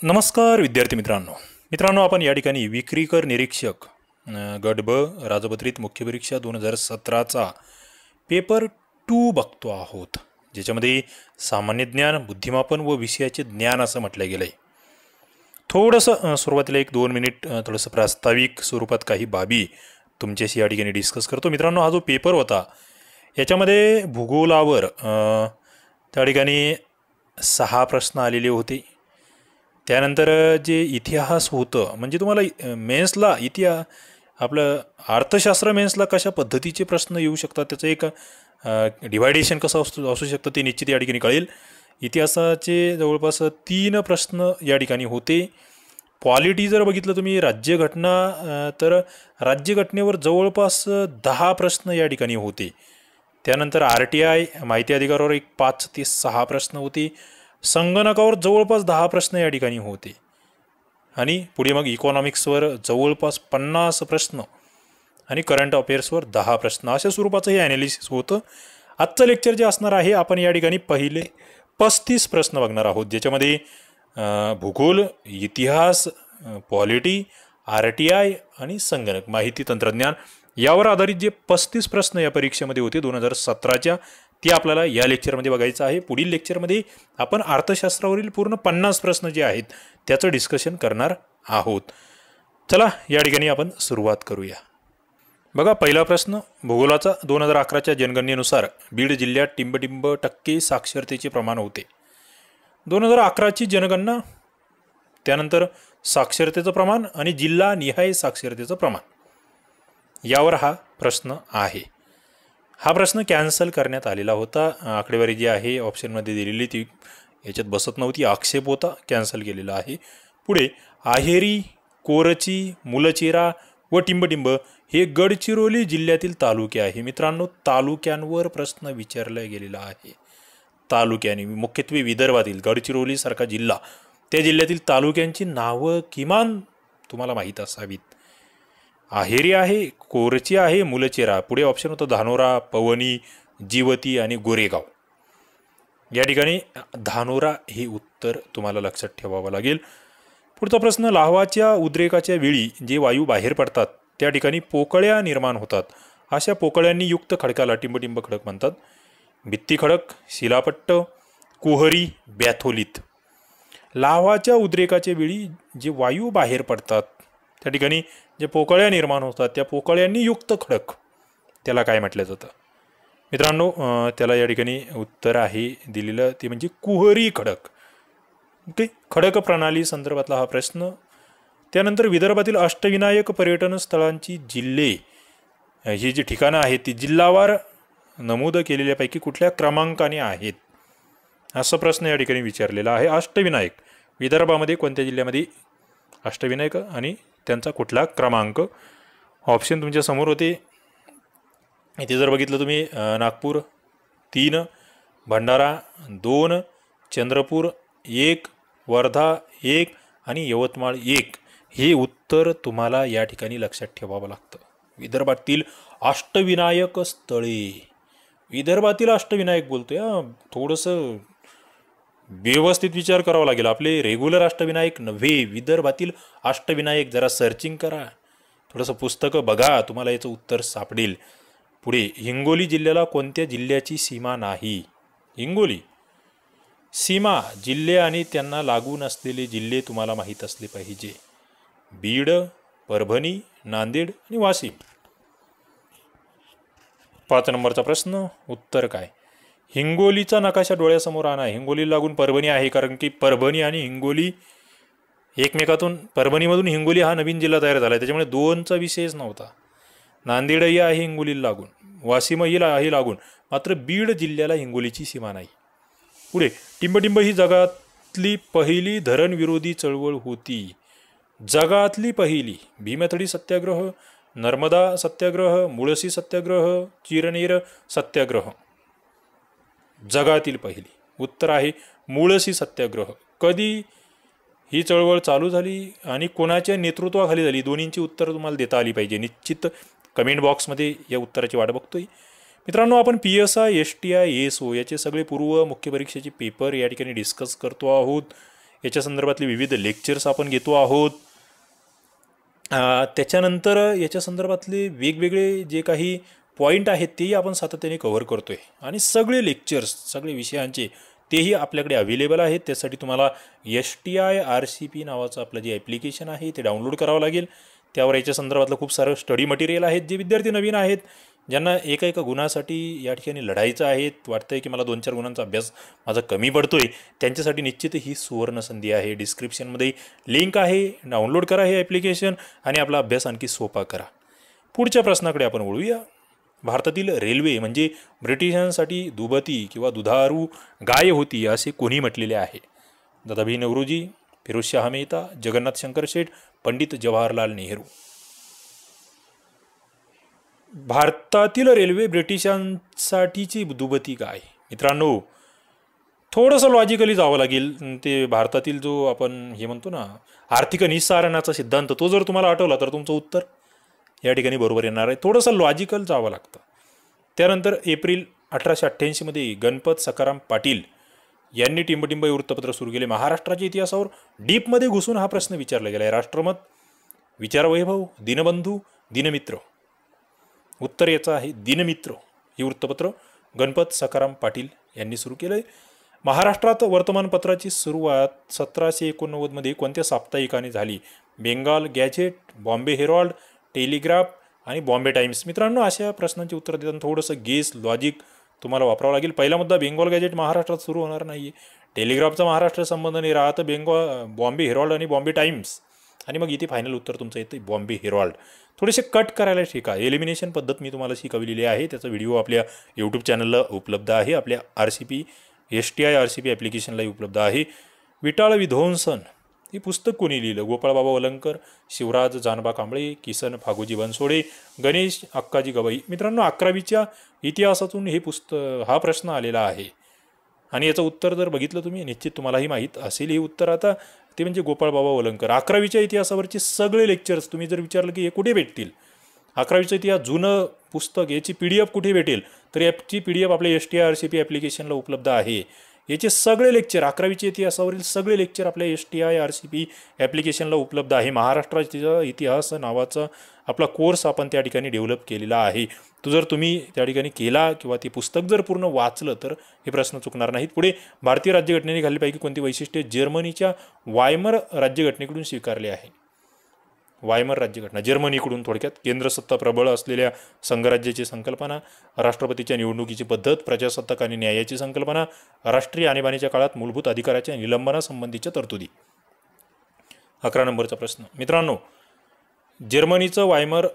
नमस्कार विद्यार्थी मित्रांनो आपण या ठिकाणी विक्रीकर निरीक्षक गट ब राजपत्रित मुख्य परीक्षा 2017चा पेपर 2 बघतो आहोत, ज्याच्यामध्ये सामान्य ज्ञान, बुद्धिमापन व विषयाचे ज्ञान असं म्हटलं गेलं आहे. थोडंसं सुरुवातीला 1-2 मिनिट थोडंसं प्रास्ताविक स्वरूपात काही बाबी तुमच्याशी या ठिकाणी डिस्कस करतो. मित्रांनो, हा जो पेपर होता याच्यामध्ये भूगोलावर त्या ठिकाणी 6 प्रश्न आलेले होते. त्यानंतर जे इतिहास होतं, म्हणजे तुम्हाला मेन्सला आपलं अर्थशास्त्र मेन्सला कशा पद्धतीचे प्रश्न येऊ शकतात, त्याचं एक डिवायडेशन कसं असू शकतं ते निश्चित या ठिकाणी कळेल. इतिहासाचे जवळपास 3 प्रश्न या ठिकाणी होते. पॉलिटी जर बघितलं तुम्ही, राज्यघटना, तर राज्यघटनेवर जवळपास 10 प्रश्न या ठिकाणी होते. त्यानंतर RTI माहिती अधिकारावर एक 5 ते 6 प्रश्न होते. संगणकावर जवळपास 10 प्रश्न या ठिकाणी होते. आणि पुढे मग इकॉनॉमिक्सवर जवळपास 50 प्रश्न आणि करंट अफेअर्सवर 10 प्रश्न, अशा स्वरूपाचं हे ॲनालिसिस होतं. आजचं लेक्चर जे असणार आहे, आपण या ठिकाणी पहिले 35 प्रश्न बघणार आहोत, ज्याच्यामध्ये भूगोल, इतिहास, पॉलिटी, RTI आणि संगणक माहिती तंत्रज्ञान यावर आधारित जे 35 प्रश्न या परीक्षेमध्ये होते 2017च्या, ते आपल्याला या लेक्चरमध्ये बघायचं आहे. पुढील लेक्चरमध्ये आपण अर्थशास्त्रावरील पूर्ण 50 प्रश्न जे आहेत त्याचं डिस्कशन करणार आहोत. चला या ठिकाणी आपण सुरुवात करूया. बघा, पहिला प्रश्न भूगोलाचा. 2011च्या जनगणनेनुसार बीड जिल्ह्यात टिंबटिंब टक्के साक्षरतेचे प्रमाण होते. 2011ची जनगणना, त्यानंतर साक्षरतेचं प्रमाण आणि जिल्हा निहाय साक्षरतेचं प्रमाण, यावर हा प्रश्न आहे. हा प्रश्न कॅन्सल करण्यात आलेला होता. आकडेवारी जी आहे ऑप्शनमध्ये दिलेली ती याच्यात बसत नव्हती, आक्षेप होता, कॅन्सल केलेला आहे. पुढे आहेरी, कोरची, मुलचेरा व टिंबटिंब हे गडचिरोली जिल्ह्यातील तालुके आहे. मित्रांनो, तालुक्यांवर प्रश्न विचारला गेलेला आहे. तालुक्याने, मुख्यत्वे विदर्भातील गडचिरोलीसारखा जिल्हा, त्या जिल्ह्यातील तालुक्यांची नावं किमान तुम्हाला माहीत असावीत. आहेरी आहे, कोरची आहे, मुलचेरा. पुढे ऑप्शन होतं धानोरा, पवनी, जीवती आणि गोरेगाव. या ठिकाणी धानोरा हे उत्तर तुम्हाला लक्षात ठेवावं लागेल. पुढचा प्रश्न, लाव्हाच्या उद्रेकाच्या वेळी जे वायू बाहेर पडतात त्या ठिकाणी पोकळ्या निर्माण होतात. अशा पोकळ्यांनी युक्त खडकाला टिंबटिंब खडक म्हणतात. भित्ती खडक, शिलापट्ट, कुहरी, बॅथोलित. लाव्हाच्या उद्रेकाच्या वेळी जे वायू बाहेर पडतात त्या ठिकाणी जे पोकळ्या निर्माण होतात, त्या पोकळ्यांनी युक्त खडक, त्याला काय म्हटलं जातं? मित्रांनो, त्याला या ठिकाणी उत्तर आहे दिलेलं, ते म्हणजे कुहरी खडक. ओके, खडक प्रणाली संदर्भातला हा प्रश्न. त्यानंतर विदर्भातील अष्टविनायक पर्यटन स्थळांची जिल्हे, ही जी ठिकाणं आहेत ती जिल्हावार नमूद केलेल्यापैकी कुठल्या क्रमांकाने आहेत, असा प्रश्न या ठिकाणी विचारलेला आहे. अष्टविनायक विदर्भामध्ये कोणत्या जिल्ह्यामध्ये अष्टविनायक आणि त्यांचा कुठला क्रमांक? ऑप्शन तुमच्या समोर होते. इथे जर बघितलं तुम्ही, नागपूर 3, भंडारा 2, चंद्रपूर 1, वर्धा 1 आणि यवतमाळ 1, हे उत्तर तुम्हाला या ठिकाणी लक्षात ठेवावं लागतं. विदर्भातील अष्टविनायक स्थळे, विदर्भातील अष्टविनायक बोलतोय, थोडंसं व्यवस्थित विचार करावा लागेल. आपले रेग्युलर अष्टविनायक नव्हे, विदर्भातील अष्टविनायक. जरा सर्चिंग करा, थोडंसं पुस्तकं बघा, तुम्हाला याचं उत्तर सापडेल. पुढे, हिंगोली जिल्ह्याला कोणत्या जिल्ह्याची सीमा नाही? हिंगोली सीमा, जिल्हे आणि त्यांना लागून असलेले जिल्हे तुम्हाला माहीत असले पाहिजे. बीड, परभणी, नांदेड आणि वाशिम. 5 नंबरचा प्रश्न, उत्तर काय? हिंगोलीचा नकाशा डोळ्यासमोर आणा. हिंगोली लागून परभणी आहे, कारण की परभणी आणि हिंगोली एकमेकातून, परभणीमधून हिंगोली हा नवीन जिल्हा तयार झाला आहे, त्याच्यामुळे 2चा विषयच नव्हता. नांदेडही आहे हिंगोलीला लागून, वाशिमही आहे लागून, मात्र बीड जिल्ह्याला हिंगोलीची सीमा नाही. पुढे, टिंबटिंब ही जगातली पहिली धरणविरोधी चळवळ होती. जगातली पहिली. भीमथडी सत्याग्रह, नर्मदा सत्याग्रह, मुळशी सत्याग्रह, चिरनेर सत्याग्रह. जगातील पहिली. उत्तर आहे मुळशी सत्याग्रह. कधी ही चळवळ चालू झाली आणि कोणाच्या नेतृत्वाखाली झाली, दोन्हींची उत्तर तुम्हाला देता आली पाहिजे. निश्चित कमेंट बॉक्समध्ये या उत्तराची वाट बघतोय. मित्रांनो, आपण PSI, STI, ASO याचे सगळे पूर्व मुख्य परीक्षेचे पेपर या ठिकाणी डिस्कस करतो आहोत. याच्या संदर्भातले विविध लेक्चर्स आपण घेतो आहोत. त्याच्यानंतर याच्या संदर्भातले वेगवेगळे जे काही पॉईंट आहेत तेही आपण सातत्याने कव्हर करतो आहे आणि सगळे लेक्चर्स सगळे विषयांचे तेही आपल्याकडे अवेलेबल आहेत. त्यासाठी तुम्हाला STI-RCP नावाचं आपलं जे ॲप्लिकेशन आहे ते डाउनलोड करावं लागेल. त्यावर याच्या संदर्भातलं खूप सारं स्टडी मटेरियल आहेत. जे विद्यार्थी नवीन आहेत, ज्यांना एका गुणासाठी या ठिकाणी लढायचं आहे, वाटतं आहे की मला 2-4 गुणांचा अभ्यास माझा कमी पडतो आहे, त्यांच्यासाठी निश्चित ही सुवर्ण संधी आहे. डिस्क्रिप्शनमध्ये लिंक आहे, डाउनलोड करा हे ॲप्लिकेशन आणि आपला अभ्यास आणखी सोपा करा. पुढच्या प्रश्नाकडे आपण वळूया. भारतातील रेल्वे म्हणजे ब्रिटिशांसाठी दुभती किंवा दुधारू गाय होती असे कोणी म्हटलेले आहे? दादाभाई नौरोजी, फिरोजशाह मेहता, जगन्नाथ शंकर शेठ, पंडित जवाहरलाल नेहरू. भारतातील रेल्वे ब्रिटिशांसाठीची दुभती गाय. मित्रांनो, थोडंसं लॉजिकली जावं लागेल. ते भारतातील जो आपण हे म्हणतो ना आर्थिक निस्सारणाचा सिद्धांत, तो जर तुम्हाला आठवला तर तुमचं उत्तर या ठिकाणी बरोबर येणार आहे. थोडंसं लॉजिकल जावं लागतं. त्यानंतर एप्रिल 1888 गणपत सखाराम पाटील यांनी टिंबटिंब हे वृत्तपत्र सुरू केले. महाराष्ट्राच्या इतिहासावर डीपमध्ये घुसून हा प्रश्न विचारला गेला आहे. राष्ट्रमत, विचारवैभव, दिनबंधू, दिनमित्र. उत्तर याचं आहे दिनमित्र हे वृत्तपत्र गणपत सखाराम पाटील यांनी सुरू केलं आहे. महाराष्ट्रात वर्तमानपत्राची सुरुवात 1789 कोणत्या साप्ताहिकाने झाली? Bengal gadget, Bombay Harold, telegraph आणि बॉम्बे टाइम्स. मित्रांनो, अशा प्रश्नांची उत्तर देताना थोडंसं गेस लॉजिक तुम्हाला वापरावं लागेल. पहिला मुद्दा, बेंगॉल गॅझेट महाराष्ट्रात सुरू होणार नाही आहे. टेलिग्राफचा महाराष्ट्र संबंध नाही राहतं. बॉम्बे हेरॉल्ड आणि बॉम्बे टाइम्स. आणि मग इथे फायनल उत्तर तुमचं येतं बॉम्बे हेरॉल्ड. थोडेसे कट करायला शिका. एलिमिनेशन पद्धत मी तुम्हाला शिकवलेली आहे. त्याचा व्हिडिओ आपल्या यूट्यूब चॅनलला उपलब्ध आहे. आपल्या STI-RCP ॲप्लिकेशनलाही उपलब्ध आहे. विटाळ विध्वंसन हे पुस्तक कोणी लिहिलं? गोपाळबाबा वलंकर, शिवराज जानबा कांबळे, किसन फागोजी बनसोडे, गणेश अक्काजी गवई. मित्रांनो, 11वीच्या इतिहासातून हा प्रश्न आलेला आहे आणि याचं उत्तर जर बघितलं तुम्ही, निश्चित तुम्हालाही माहीत असेल हे उत्तर. आता ते म्हणजे गोपाळबाबा वलंकर. 11वीच्या इतिहासावरचे सगळे लेक्चर्स तुम्ही जर विचारलं की हे कुठे भेटतील, 11वीचा इतिहास जुनं पुस्तक याची PDF कुठे भेटेल, तर याची PDF आपल्या STI-RCP ॲप्लिकेशनला उपलब्ध आहे. याचे सगळे लेक्चर, 11वीच्या इतिहासावरील सगळे लेक्चर आपल्या STI-RCP ॲप्लिकेशनला उपलब्ध आहे. महाराष्ट्राचा इतिहास नावाचा आपला कोर्स आपण त्या ठिकाणी डेव्हलप केलेला आहे. तो जर तुम्ही त्या ठिकाणी केला किंवा ते पुस्तक जर पूर्ण वाचलं तर हे प्रश्न चुकणार नाहीत. पुढे, भारतीय राज्यघटनेने खालीलपैकी कोणती वैशिष्ट्ये जर्मनीच्या वायमर राज्यघटनेकडून स्वीकारले आहे? वायमर राज्यघटना जर्मनीकडून. थोडक्यात, केंद्रसत्ता प्रबळ असलेल्या संघराज्याची संकल्पना, राष्ट्रपतीच्या निवडणुकीची पद्धत, प्रजासत्ताक आणि न्यायाची संकल्पना, राष्ट्रीय आणीबाणीच्या काळात मूलभूत अधिकाराच्या निलंबनासंबंधीच्या तरतुदी. 11 नंबरचा प्रश्न. मित्रांनो, जर्मनीचं वायमर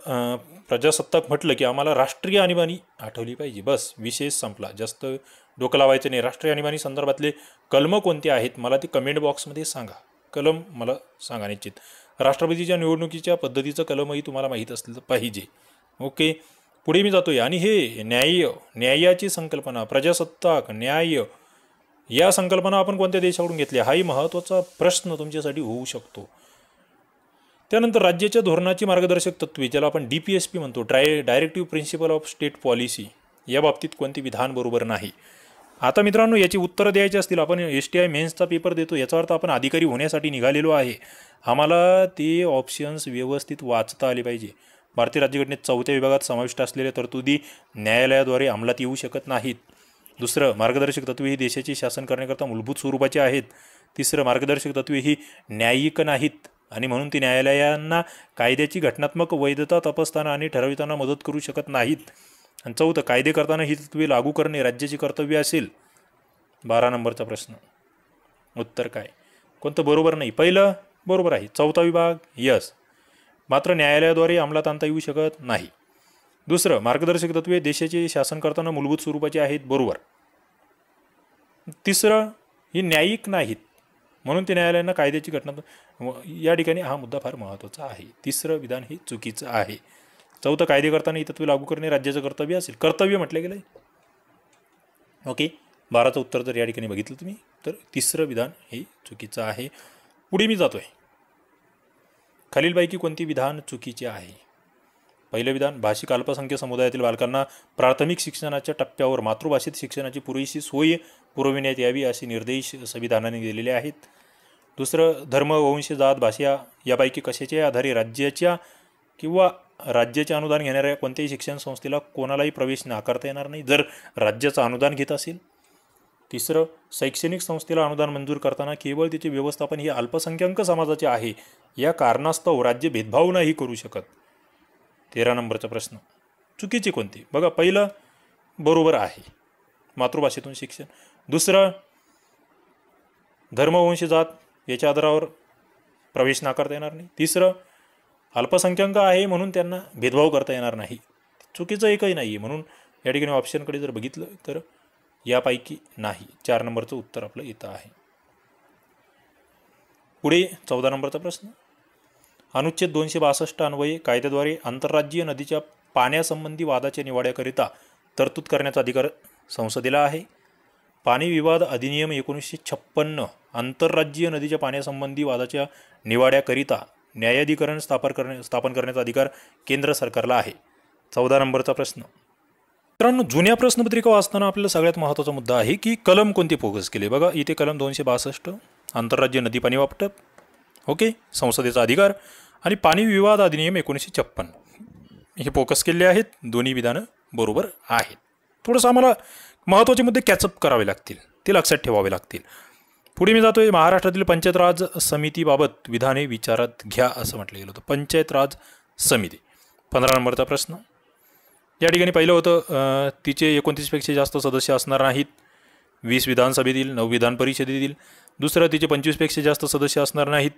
प्रजासत्ताक म्हटलं की आम्हाला राष्ट्रीय आणीबाणी आठवली पाहिजे. बस, विषय संपला. जास्त डोकं लावायचं नाही. राष्ट्रीय आणीबाणी संदर्भातले कलम कोणते आहेत मला ते कमेंट बॉक्समध्ये सांगा. कलम मला सांगा निश्चित. राष्ट्रपतीच्या निवडणुकीच्या पद्धतीचं कलमही तुम्हाला माहीत असलं पाहिजे. ओके, पुढे मी जातोय. आणि हे न्यायाची संकल्पना, प्रजासत्ताक, न्याय या संकल्पना आपण कोणत्या देशाकडून घेतल्या? हाही महत्त्वाचा प्रश्न तुमच्यासाठी होऊ शकतो. त्यानंतर, राज्याच्या धोरणाची मार्गदर्शक तत्त्वे, ज्याला आपण DPSP म्हणतो, directive principle of state policy, या बाबतीत कोणते विधान बरोबर नाही? आता मित्रांनो, याची उत्तरं द्यायची असतील, आपण STI मेन्सचा पेपर देतो, याचा अर्थ आपण अधिकारी होण्यासाठी निघालेलो आहे. आम्हाला ते ऑप्शन्स व्यवस्थित वाचता आले पाहिजे. भारतीय राज्यघटनेत 4थ्या विभागात समाविष्ट असलेल्या तरतुदी न्यायालयाद्वारे अंमलात येऊ शकत नाहीत. दुसरं, मार्गदर्शक तत्त्वे ही देशाचे शासन करण्याकरता मूलभूत स्वरूपाची आहेत. तिसरं, मार्गदर्शक तत्त्वे ही न्यायिक नाहीत आणि म्हणून ती न्यायालयांना कायद्याची घटनात्मक वैधता तपासताना आणि ठरविताना मदत करू शकत नाहीत. आणि चौथं, कायदे करताना ही तत्त्वे लागू करणे राज्याचे कर्तव्य असेल. 12 नंबरचा प्रश्न. उत्तर काय? कोणतं बरोबर नाही? पहिलं बरोबर आहे, 4था विभाग, यस, मात्र न्यायालयाद्वारे अंमलात आणता येऊ शकत नाही. दुसरं, मार्गदर्शक तत्त्वे देशाचे शासन करताना मूलभूत स्वरूपाची आहेत, बरोबर. तिसरं, ही न्यायिक नाहीत म्हणून ते न्यायालयांना कायद्याची घटना, या ठिकाणी हा मुद्दा फार महत्त्वाचा आहे. तिसरं विधान हे चुकीचं आहे. चौथं, कायदे करताना ही तत्त्वे लागू करणे राज्याचं कर्तव्य असेल. कर्तव्य म्हटलं गेलं आहे. ओके, 12चं उत्तर जर या ठिकाणी बघितलं तुम्ही तर तिसरं विधान हे चुकीचं आहे. पुढे मी जातोय. खालीलपैकी कोणती विधान चुकीचे आहे? पहिलं विधान, भाषिक अल्पसंख्य समुदायातील बालकांना प्राथमिक शिक्षणाच्या टप्प्यावर मातृभाषेत शिक्षणाची पुरेशी सोय पुरविण्यात यावी असे निर्देश संविधानाने दिलेले आहेत. दुसरं धर्म, वंश, जात, भाषा यापैकी कशाच्या आधारे राज्याच्या किंवा राज्याचे अनुदान घेणाऱ्या कोणत्याही शिक्षण संस्थेला कोणालाही प्रवेश नाकारता येणार नाही जर राज्याचं अनुदान घेत असेल. तिसरं, शैक्षणिक संस्थेला अनुदान मंजूर करताना केवळ तिचे व्यवस्थापन हे अल्पसंख्याक समाजाचे आहे या कारणास्तव राज्य भेदभाव नाही करू शकत. 13 नंबरचा प्रश्न, चुकीचे कोणते? बघा, पहिलं बरोबर आहे, मातृभाषेतून शिक्षण. दुसरं, धर्म, वंश, जात याच्या आधारावर प्रवेश नाकारता येणार नाही. तिसरं, अल्पसंख्याक आहे म्हणून त्यांना भेदभाव करता येणार नाही. चुकीचं एकही नाही आहे, म्हणून या ठिकाणी ऑप्शनकडे जर बघितलं तर यापैकी नाही. 4 नंबरचं उत्तर आपलं येतं आहे. पुढे 14 नंबरचा प्रश्न, अनुच्छेद 262 अन्वये कायद्याद्वारे आंतरराज्यीय नदीच्या पाण्यासंबंधी वादाच्या निवाड्याकरिता तरतूद करण्याचा अधिकार संसदेला आहे. पाणी विवाद अधिनियम 1956 आंतरराज्यीय नदीच्या पाण्यासंबंधी वादाच्या निवाड्याकरिता न्यायाधिकरण स्थापन करण्याचा अधिकार केंद्र सरकारला आहे. 14 नंबरचा प्रश्न. मित्रांनो, जुन्या प्रश्नपत्रिका वाचताना आपल्याला सगळ्यात महत्त्वाचा मुद्दा आहे की कलम कोणते फोकस केले. बघा, इथे कलम 262 आंतरराज्य नदी पाणी वाटप, ओके, संसदेचा अधिकार, आणि पाणी विवाद अधिनियम 1956 हे फोकस केले आहेत. दोन्ही विधानं बरोबर आहेत. थोडंसं आम्हाला महत्त्वाचे मुद्दे कॅचअप करावे लागतील, ते लक्षात ठेवावे लागतील. पुढे मी जातोय, महाराष्ट्रातील पंचायत राज समितीबाबत विधाने विचारात घ्या असं म्हटलं गेलं होतं. पंचायत राज समिती. 15 नंबरचा प्रश्न. या ठिकाणी पहिलं होतं तिचे 29पेक्षा जास्त सदस्य असणार नाहीत. 20 विधानसभेतील, 9 विधान परिषदेतील. दुसरं, तिचे 25पेक्षा जास्त सदस्य असणार नाहीत.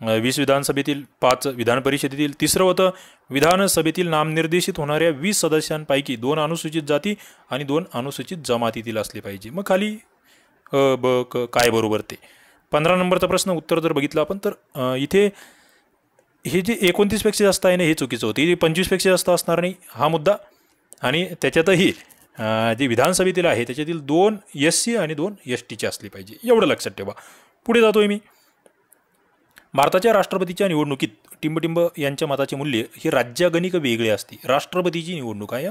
20 विधानसभेतील, 5 विधान परिषदेतील. तिसरं होतं विधानसभेतील नामनिर्देशित होणाऱ्या 20 सदस्यांपैकी 2 अनुसूचित जाती आणि 2 अनुसूचित जमातीतील असले पाहिजे. मग खाली ब क काय बरोबर ते. 15 नंबरचा प्रश्न उत्तर जर बघितलं आपण तर इथे हे जे 29पेक्षा जास्त आहे ना हे चुकीचं होतं. हे 25पेक्षा जास्त असणार नाही हा मुद्दा, आणि त्याच्यातही जे विधानसभेतील आहे त्याच्यातील 2 SC आणि 2 STचे असले पाहिजे, एवढं लक्षात ठेवा. पुढे जातोय मी. भारताच्या राष्ट्रपतीच्या निवडणुकीत टिंबटिंब यांच्या मताचे मूल्य हे राज्यागणिक वेगळे असते. राष्ट्रपतीची निवडणूक आहे,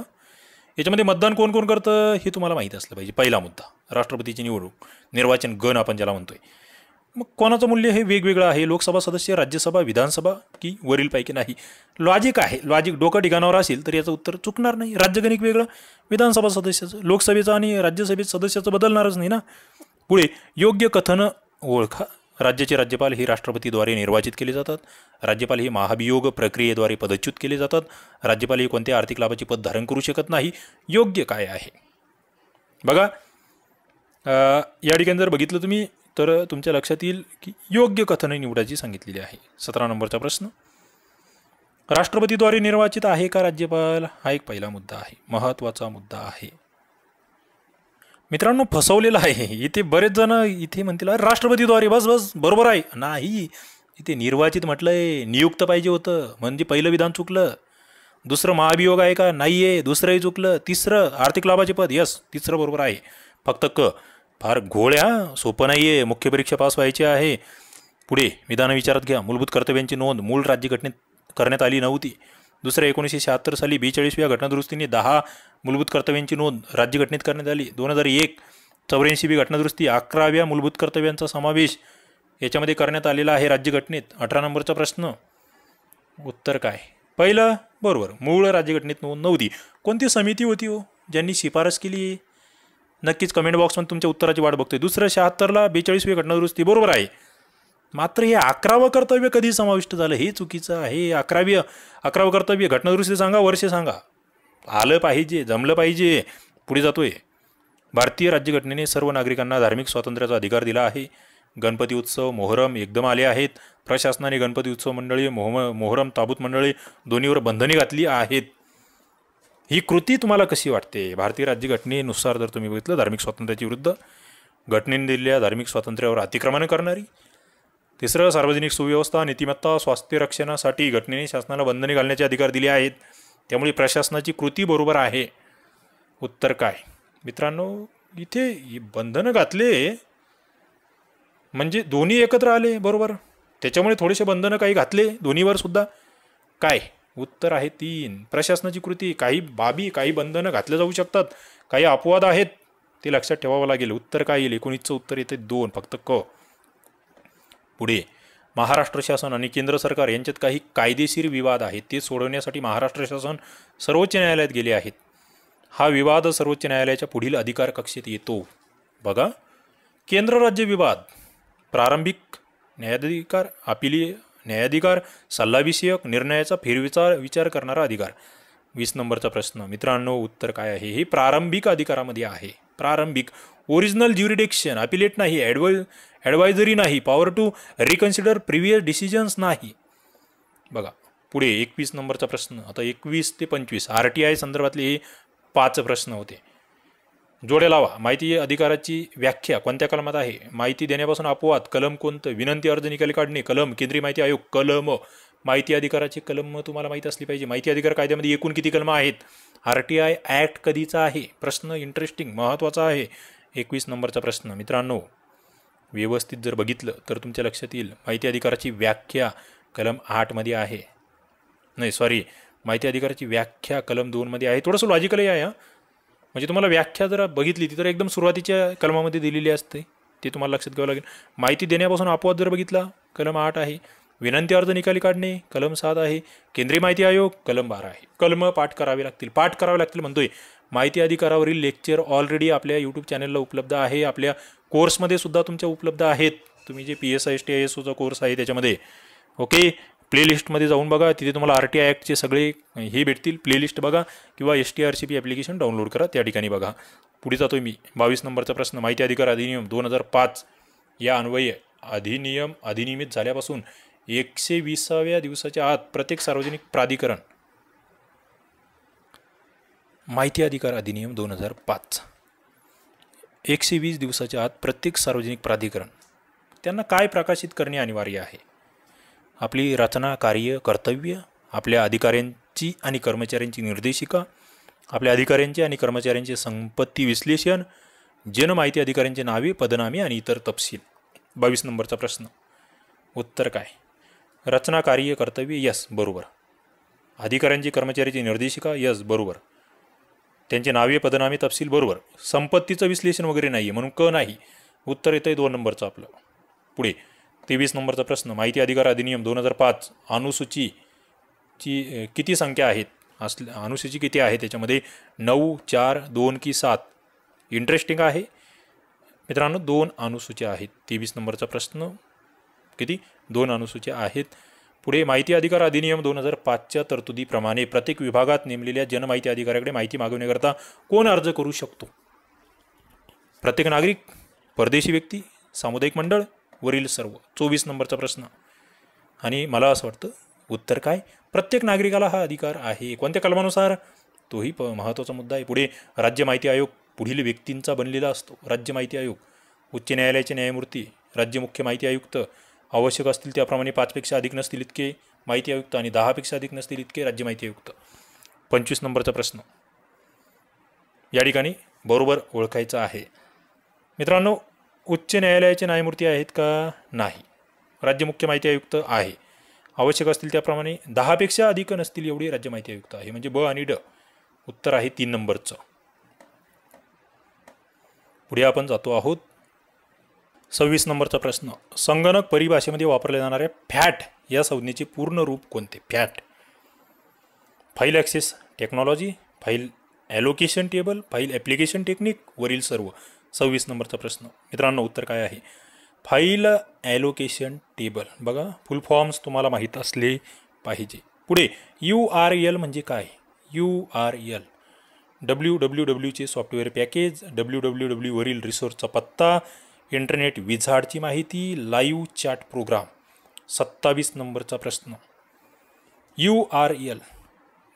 याच्यामध्ये मतदान कोण कोण करतं हे तुम्हाला माहीत असलं पाहिजे. पहिला मुद्दा, राष्ट्रपतीची निवडणूक, निर्वाचन गण आपण ज्याला म्हणतोय. मग कोणाचं मूल्य हे वेगवेगळं आहे. लोकसभा सदस्य, राज्यसभा, विधानसभा की वरीलपैकी नाही. लॉजिक आहे, लॉजिक डोकं ठिकाणावर असेल तर याचं उत्तर चुकणार नाही. राज्यगणिक वेगळं, विधानसभा सदस्याचं, लोकसभेचं आणि राज्यसभेत सदस्याचं बदलणारच नाही ना. पुढे, योग्य कथन ओळखा. राज्याचे राज्यपाल हे राष्ट्रपतीद्वारे निर्वाचित केले जातात. राज्यपाल हे महाभियोग प्रक्रियेद्वारे पदच्युत केले जातात. राज्यपाल हे कोणत्या आर्थिक लाभाचे पद धारण करू शकत नाही. योग्य काय आहे बघा, या ठिकाणी जर बघितलं तुम्ही तर तुमच्या लक्षात येईल की योग्य कथन निवडायची सांगितलेली आहे. 17 नंबरचा प्रश्न, राष्ट्रपतीद्वारे निर्वाचित आहे का राज्यपाल? हा एक पहिला मुद्दा आहे, महत्त्वाचा मुद्दा आहे. मित्रांनो, फसवलेला आहे इथे. बरेच जण इथे म्हणतील राष्ट्रपतीद्वारे, बस बस बरोबर आहे. नाही, इथे निर्वाचित म्हटलंय, नियुक्त पाहिजे होतं, म्हणजे पहिलं विधान चुकलं. दुसरं, महाभियोग आहे का? नाही आहे, दुसरंही चुकलं. तिसरं, आर्थिक लाभाचे पद, यस, तिसरं बरोबर आहे. फक्त क फार घोळ्या, सोपं नाही आहे, मुख्य परीक्षा पास व्हायची आहे. पुढे, विधान विचारात घ्या. मूलभूत कर्तव्यांची नोंद मूळ राज्यघटनेत करण्यात आली नव्हती. दुसरं, 1976 साली 42व्या घटनादुरुस्तीने 10 मूलभूत कर्तव्यांची नोंद राज्यघटनेत करण्यात आली. 2001 84वी घटनादुरुस्ती 11व्या मूलभूत कर्तव्यांचा समावेश याच्यामध्ये करण्यात आलेला आहे राज्यघटनेत. 18 नंबरचा प्रश्न, उत्तर काय? पहिलं बरोबर, मूळ राज्यघटनेत नोंद नव्हती. कोणती समिती होती हो ज्यांनी शिफारस केली? नक्कीच कमेंट बॉक्समध्ये तुमच्या उत्तराची वाट बघतोय. दुसरं, 76ला 42वी घटनादुरुस्ती बरोबर आहे. मात्र हे 11वं कर्तव्य कधी समाविष्ट झालं हे चुकीचं आहे. 11वं कर्तव्य घटनादुरुस्ती सांगा, वर्ष सांगा, आलं पाहिजे, जमलं पाहिजे. पुढे जातोय, भारतीय राज्यघटनेने सर्व नागरिकांना धार्मिक स्वातंत्र्याचा अधिकार दिला आहे. गणपती उत्सव, मोहरम एकदम आले आहेत. प्रशासनाने गणपती उत्सव मंडळी, मोहरम ताबूत मंडळी दोन्हीवर बंधने घातली आहेत. ही कृती तुम्हाला कशी वाटते? भारतीय राज्यघटनेनुसार जर तुम्ही बघितलं, धार्मिक स्वातंत्र्याच्या विरुद्ध, घटनेने दिलेल्या धार्मिक स्वातंत्र्यावर अतिक्रमण करणारी. तिसरं, सार्वजनिक सुव्यवस्था, नीतिमत्ता, स्वास्थ्य रक्षणासाठी घटनेने शासनाला बंधने घालण्याचे अधिकार दिले आहेत. त्यामुळे प्रशासनाची कृती बरोबर आहे. उत्तर काय? मित्रांनो, इथे बंधनं घातले म्हणजे दोन्ही एकत्र आले, बरोबर. त्याच्यामुळे थोडेसे बंधनं काही घातले दोन्हीवर सुद्धा. काय? उत्तर आहे 3, प्रशासनाची कृती. काही बाबी, काही बंधनं घातले जाऊ शकतात, काही अपवाद आहेत, ते लक्षात ठेवावं लागेल. उत्तर काय येईल? 19चं उत्तर येते 2, फक्त क. पुढे महाराष्ट्र शासन आणि केंद्र सरकार यांच्यात काही कायदेशीर विवाद आहेत, ते सोडवण्यासाठी महाराष्ट्र शासन सर्वोच्च न्यायालयात गेले आहेत. हा विवाद सर्वोच्च न्यायालयाच्या पुढील अधिकार कक्षेत येतो. बघा, केंद्र राज्य विवाद, प्रारंभिक न्यायाधिकार, अपिलीय न्यायाधिकार, सल्लाविषयक निर्णयाचा फेरविचार करणारा अधिकार. 20 नंबरचा प्रश्न मित्रांनो, उत्तर काय आहे? हे प्रारंभिक अधिकारामध्ये आहे. प्रारंभिक, ओरिजिनल ज्युरिडिक्शन, अपिलेट नाही, ॲडवायझरी नाही, power to reconsider previous decisions नाही. बघा पुढे 21 नंबरचा प्रश्न. आता 21 ते 25 RTI संदर्भातले हे 5 प्रश्न होते. जोड्या लावा. माहिती अधिकाराची व्याख्या कोणत्या कलमात आहे? माहिती देण्यापासून अपवाद, कलम कोणतं? विनंती अर्ज निकाली काढणे, कलम. केंद्रीय माहिती आयोग, कलम. माहिती अधिकाराची कलम तुम्हाला माहीत असली पाहिजे. माहिती अधिकार कायद्यामध्ये एकूण किती कलम आहेत? RTI ॲक्ट कधीचा आहे? प्रश्न इंटरेस्टिंग, महत्त्वाचा आहे. 21 नंबरचा प्रश्न मित्रांनो, व्यवस्थित जर बघितलं तर तुमच्या लक्षात येईल. माहिती अधिकाराची व्याख्या कलम 8 मध्ये आहे. नाही सॉरी, माहिती अधिकाराची व्याख्या कलम 2 मध्ये आहे. थोडंसं लॉजिकलही आहे. म्हणजे तुम्हाला व्याख्या जर बघितली ती तर एकदम सुरुवातीच्या कलमामध्ये दिलेली असते, ते तुम्हाला लक्षात घ्यावं लागेल. माहिती देण्यापासून अपवाद जर बघितला, कलम 8 आहे. विनंती अर्ज निकाली काढणे, कलम 7 आहे. केंद्रीय माहिती आयोग, कलम 12 आहे. कलम पाठ करावे लागतील म्हणतोय. माहिती अधिकारावरील लेक्चर ऑलरेडी आपल्या यूट्यूब चॅनलला उपलब्ध आहे. आपल्या कोर्समध्ये सुद्धा तुमच्या उपलब्ध आहेत. तुम्ही जे PSI STISOचा कोर्स आहे त्याच्यामध्ये, ओके, प्लेलिस्टमध्ये जाऊन बघा, तिथे तुम्हाला RTI ॲक्टचे सगळे हे भेटतील. प्लेलिस्ट बघा किंवा STRCP ॲप्लिकेशन डाउनलोड करा, त्या ठिकाणी बघा. पुढे जातोय मी. 22 नंबरचा प्रश्न. माहिती अधिकार अधिनियम 2005 या अन्वये अधिनियमित झाल्यापासून 120व्या दिवसाच्या आत प्रत्येक सार्वजनिक प्राधिकरण. माहिती अधिकार अधिनियम 2005 120 दिवसाच्या आत प्रत्येक सार्वजनिक प्राधिकरण त्यांना काय प्रकाशित करणे अनिवार्य आहे? आपली रचना, कार्य, कर्तव्य, आपल्या अधिकाऱ्यांची आणि कर्मचाऱ्यांची निर्देशिका, आपल्या अधिकाऱ्यांचे आणि कर्मचाऱ्यांचे संपत्ती विश्लेषण, जनमाहिती अधिकाऱ्यांचे नावे, पदनामे आणि इतर तपशील. 22 नंबरचा प्रश्न. उत्तर काय? रचना, कार्य, कर्तव्य, यस बरोबर. अधिकाऱ्यांची कर्मचाऱ्यांची निर्देशिका, यस बरोबर. त्यांचे नावे, पदनामे, तपशील बरोबर. संपत्तीचं विश्लेषण वगैरे नाही आहे म्हणून क नाही. उत्तर येतं आहे 2 नंबरचं आपलं. पुढे 23 नंबरचा प्रश्न. माहिती अधिकार अधिनियम 2005 अनुसूचीची किती संख्या आहेत? अनुसूची किती आहे त्याच्यामध्ये? 9, 4, 2 की 7? इंटरेस्टिंग आहे मित्रांनो, 2 अनुसूच्या आहेत. 23 नंबरचा प्रश्न. किती? 2 अनुसूच्या आहेत. पुढे माहिती अधिकार अधिनियम 2005च्या तरतुदीप्रमाणे प्रत्येक विभागात नेमलेल्या जनमाहिती अधिकाऱ्याकडे माहिती मागवण्याकरता कोण अर्ज करू शकतो? प्रत्येक नागरिक, परदेशी व्यक्ती, सामुदायिक मंडळ, वरील सर्व. 24 नंबरचा प्रश्न. आणि मला असं वाटतं उत्तर काय? प्रत्येक नागरिकाला हा अधिकार आहे. कोणत्या कलमानुसार? तोही महत्त्वाचा मुद्दा आहे. पुढे राज्य माहिती आयोग पुढील व्यक्तींचा बनलेला असतो. राज्य माहिती आयोग, उच्च न्यायालयाचे न्यायमूर्ती, राज्य मुख्य माहिती आयुक्त, आवश्यक असतील त्याप्रमाणे 5 पेक्षा अधिक नसतील इतके माहिती आयुक्त आणि 10 पेक्षा अधिक नसतील इतके राज्य माहिती आयुक्त. 25 नंबरचा प्रश्न या ठिकाणी बरोबर ओळखायचा आहे. मित्रांनो, उच्च न्यायालयाचे न्यायमूर्ती आहेत का? नाही. राज्य मुख्य माहिती आयुक्त आहे. आवश्यक असतील त्याप्रमाणे 10 पेक्षा अधिक नसतील एवढे राज्य माहिती आयुक्त आहे. म्हणजे ब आणि ड. उत्तर आहे 3 नंबरचं. पुढे आपण जातो आहोत 26 नंबरचा प्रश्न. संगणक परिभाषेमध्ये वापरल्या जाणाऱ्या फॅट या संज्ञेचे पूर्ण रूप कोणते? Fat. File access technology, file allocation table, file application technique, वरील सर्व. 26 नंबरचा प्रश्न. मित्रांनो, उत्तर काय आहे? File allocation table. बघा, फुल फॉर्म्स तुम्हाला माहीत असले पाहिजे. पुढे URL म्हणजे काय? URL wwwचे सॉफ्टवेअर पॅकेज, www वरील रिसोर्सचा पत्ता, इंटरनेट विझार्डची माहिती, लाईव्ह चॅट प्रोग्राम. 27 नंबरचा प्रश्न. URL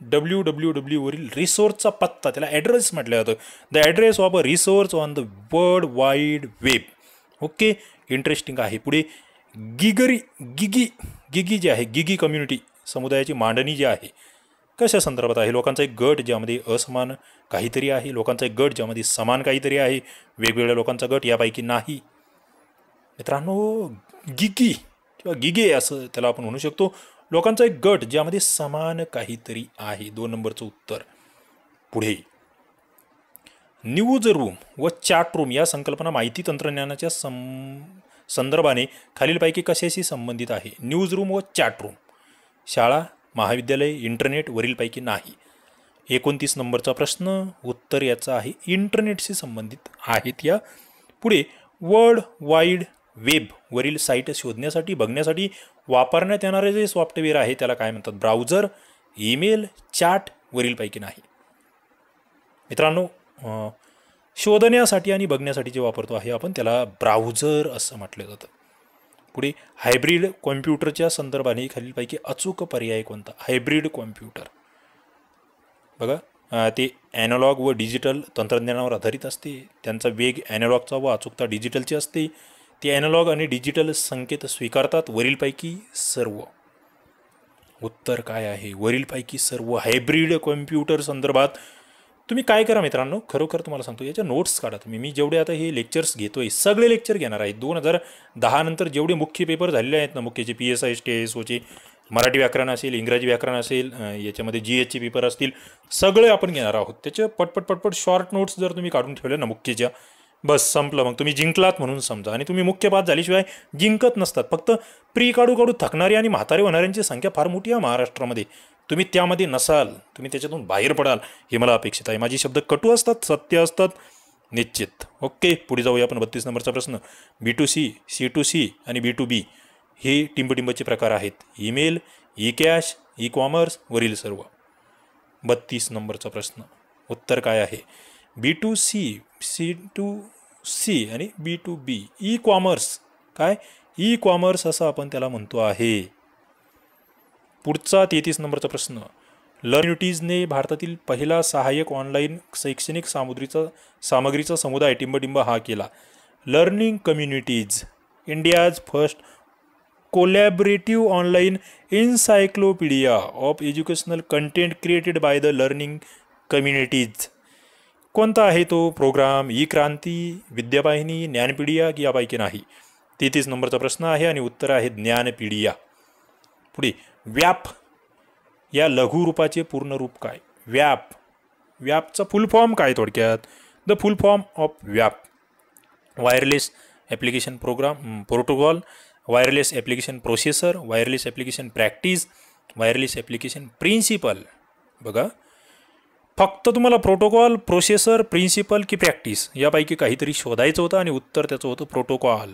www वरील रिसोर्सचा पत्ता, त्याला ॲड्रेस म्हटलं जातं. The address of a resource on the world wide web. Okay, interesting आहे. पुढे गिगी जे आहे, गिगी कम्युनिटी समुदायाची मांडणी जी आहे, कशा संदर्भात आहे? लोकांचा एक गट ज्यामध्ये असमान काहीतरी आहे, लोकांचा एक गट ज्यामध्ये समान काहीतरी आहे, वेगवेगळ्या लोकांचा गट यापैकी नाही. मित्रांनो, गिगी किंवा गिगे असं त्याला आपण म्हणू शकतो. लोकांचा एक गट ज्यामध्ये समान काहीतरी आहे. 2 नंबरचं उत्तर. पुढे न्यूज रूम व चॅट रूम या संकल्पना माहिती तंत्रज्ञानाच्या संदर्भाने खालीलपैकी कशाशी संबंधित आहे? न्यूज रूम व चॅट रूम, शाळा, महाविद्यालय, इंटरनेट, वरीलपैकी नाही. 29 नंबरचा प्रश्न, उत्तर याचं आहे इंटरनेटशी संबंधित आहेत. या पुढे वर्ल्ड वाईड वेब वरील साईट शोधण्यासाठी बघण्यासाठी वापरण्यात येणारे जे सॉफ्टवेअर आहे त्याला काय म्हणतात? ब्राउझर, ईमेल, चॅट, वरीलपैकी नाही. मित्रांनो, शोधण्यासाठी आणि बघण्यासाठी जे वापरतो आहे आपण त्याला ब्राउझर असं म्हटलं जातं. पुढे हायब्रिड कॉम्प्युटरच्या संदर्भाने खालीलपैकी अचूक पर्याय कोणता? हायब्रिड कॉम्प्युटर बघा, ते ॲनालॉग व डिजिटल तंत्रज्ञानावर आधारित असते. त्यांचा वेग ॲनालॉगचा व अचूकता डिजिटलची असते. ते ॲनालॉग आणि डिजिटल संकेत स्वीकारतात. वरीलपैकी सर्व. उत्तर काय आहे? वरीलपैकी सर्व. हायब्रिड कॉम्प्युटर संदर्भात तुम्ही काय करा मित्रांनो, खरोखर तुम्हाला सांगतो, याच्या नोट्स काढा तुम्ही. मी जेवढे आता हे लेक्चर्स घेतोय सगळे लेक्चर घेणार आहे. 2010 नंतर जेवढे मुख्य पेपर झालेले आहेत ना, मुख्यचे PSI TSOचे, मराठी व्याकरण असेल, इंग्रजी व्याकरण असेल, याच्यामध्ये GHचे पेपर असतील, सगळे आपण घेणार आहोत. त्याचे पटपट शॉर्ट नोट्स जर तुम्ही काढून ठेवले ना मुख्यच्या, बस संपलं. मग तुम्ही जिंकलात म्हणून समजा. आणि तुम्ही मुख्य पास झाल्याशिवाय जिंकत नसतात. फक्त प्री काढू थकणारी आणि म्हातारे होणाऱ्यांची संख्या फार मोठी आहे महाराष्ट्रामध्ये. तुम्ही त्यामध्ये नसाल, तुम्ही त्याच्यातून बाहेर पडाल हे मला अपेक्षित आहे. माझे शब्द कटू असतात, सत्य असतात निश्चित. ओके, पुढे जाऊया आपण. 32 नंबरचा प्रश्न, B2C, C2C आणि B2B हे टिंबटिंबचे प्रकार आहेत. Email, E cash, e commerce, वरील सर्व. 32 नंबरचा प्रश्न, उत्तर काय आहे? B2C, C2C आणि B2B. ई कॉमर्स काय? ई कॉमर्स असं आपण त्याला म्हणतो आहे. पुढचा 33 नंबरचा प्रश्न, लर्निटीजने भारतातील पहिला सहाय्यक ऑनलाईन शैक्षणिक सामग्रीचा समुदाय टिंबटिंब हा केला. Learning communities, India's first collaborative online encyclopaedia of educational content created by the learning communities. कोणता आहे तो प्रोग्राम? ई क्रांती, विद्यावाहिनी, ज्ञानपीडिया की यापैकी नाही? 33 नंबरचा प्रश्न आहे आणि उत्तर आहे ज्ञानपीडिया. पुढे व्याप या लघुरूपाचे पूर्ण रूप काय? व्यापचा फुल फॉर्म काय थोडक्यात? द फुल फॉर्म ऑफ व्याप, wireless application protocol, wireless application processor, wireless application practice, wireless application principle. बघा, फक्त तुम्हाला प्रोटोकॉल, प्रोसेसर, प्रिन्सिपल की प्रॅक्टिस यापैकी काहीतरी शोधायचं होतं आणि उत्तर त्याचं होतं प्रोटोकॉल.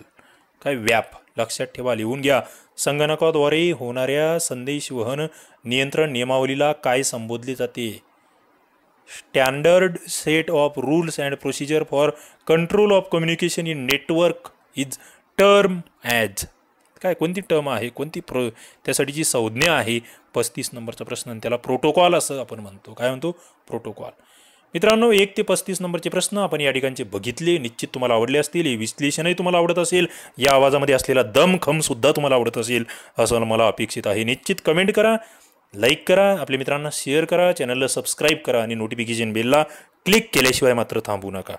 काय? व्याप. लक्षात ठेवा, लिहून घ्या. संगणकाद्वारे होणाऱ्या संदेशवहन नियंत्रण नियमावलीला काय संबोधले जाते? Standard set of rules and procedure for control of communication in network is term as. काय? कोणती टर्म आहे? कोणती त्यासाठीची संज्ञा आहे? 35 नंबरचा प्रश्न, त्याला प्रोटोकॉल असं आपण म्हणतो. काय म्हणतो? प्रोटोकॉल. मित्रांनो, 1 ते 35 नंबरचे प्रश्न आपण या ठिकाणचे बघितले. निश्चित तुम्हाला आवडले असतील. हे विश्लेषणही तुम्हाला आवडत असेल. या आवाजामध्ये असलेला दमखमसुद्धा तुम्हाला आवडत असेल असं मला अपेक्षित आहे. निश्चित कमेंट करा, लाईक करा, आपल्या मित्रांना शेअर करा, चॅनलला सबस्क्राईब करा आणि नोटिफिकेशन बेलला क्लिक केल्याशिवाय मात्र थांबू नका.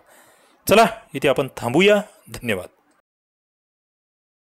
चला, इथे आपण थांबूया. धन्यवाद.